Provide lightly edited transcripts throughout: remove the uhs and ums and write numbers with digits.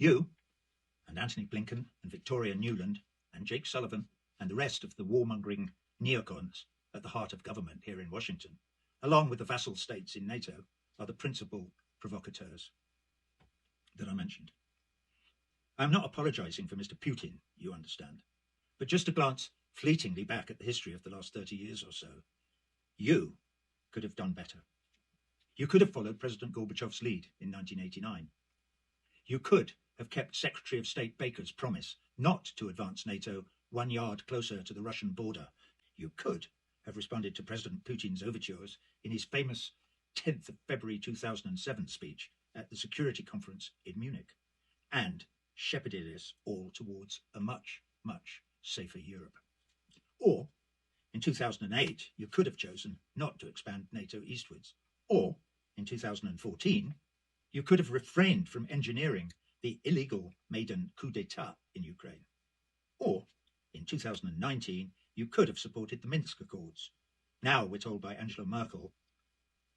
You and Antony Blinken and Victoria Нуланд and Jake Sullivan and the rest of the warmongering neocons at the heart of government here in Washington, along with the vassal states in NATO, are the principal provocateurs that I mentioned. I'm not apologizing for Mr. Putin, you understand, but just to glance fleetingly back at the history of the last 30 years or so, you could have done better. You could have followed President Gorbachev's lead in 1989. You could have kept Secretary of State Baker's promise not to advance NATO 1 yard closer to the Russian border. You could have responded to President Putin's overtures in his famous 10th of February 2007 speech at the Security Conference in Munich, and shepherded us all towards a much, much safer Europe. Or, in 2008, you could have chosen not to expand NATO eastwards. Or, in 2014, you could have refrained from engineering the illegal maiden coup d'etat in Ukraine. Or, in 2019, you could have supported the Minsk Accords. Now we're told by Angela Merkel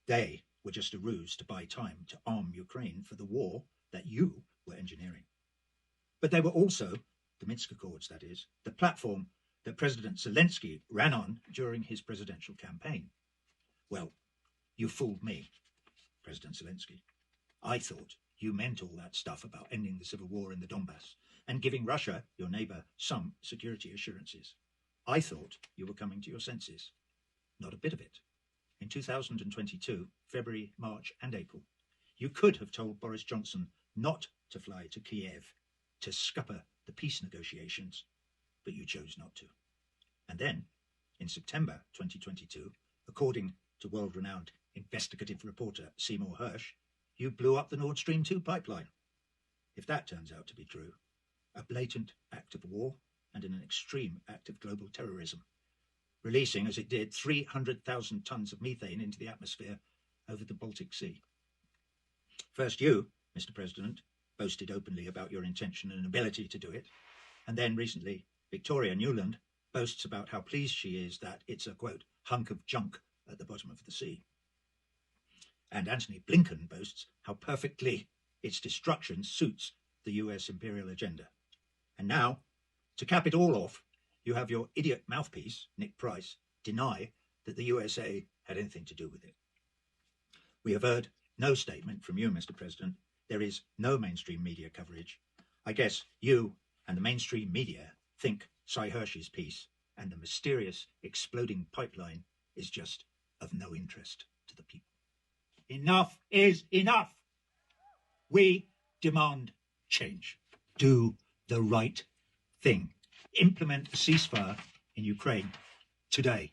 they were just a ruse to buy time to arm Ukraine for the war that you were engineering. But they were also, the Minsk Accords that is, the platform that President Zelensky ran on during his presidential campaign. Well, you fooled me, President Zelensky. I thought you meant all that stuff about ending the civil war in the Donbass and giving Russia, your neighbor, some security assurances. I thought you were coming to your senses. Not a bit of it. In 2022, February, March and April, you could have told Boris Johnson not to fly to Kiev to scupper the peace negotiations, but you chose not to. And then, in September 2022, according to world-renowned investigative reporter Seymour Hersh, you blew up the Nord Stream 2 pipeline. If that turns out to be true, a blatant act of war and an extreme act of global terrorism, releasing, as it did, 300,000 tons of methane into the atmosphere over the Baltic Sea. First you, Mr. President, boasted openly about your intention and ability to do it, and then recently, Victoria Нуланд boasts about how pleased she is that it's a, quote, hunk of junk at the bottom of the sea. And Antony Blinken boasts how perfectly its destruction suits the US imperial agenda. And now, to cap it all off, you have your idiot mouthpiece, Nick Price, deny that the USA had anything to do with it. We have heard no statement from you, Mr. President. There is no mainstream media coverage. I guess you and the mainstream media think Cy Hersh's piece and the mysterious exploding pipeline is just of no interest to the people. Enough is enough. We demand change. Do the right thing. Implement a ceasefire in Ukraine today.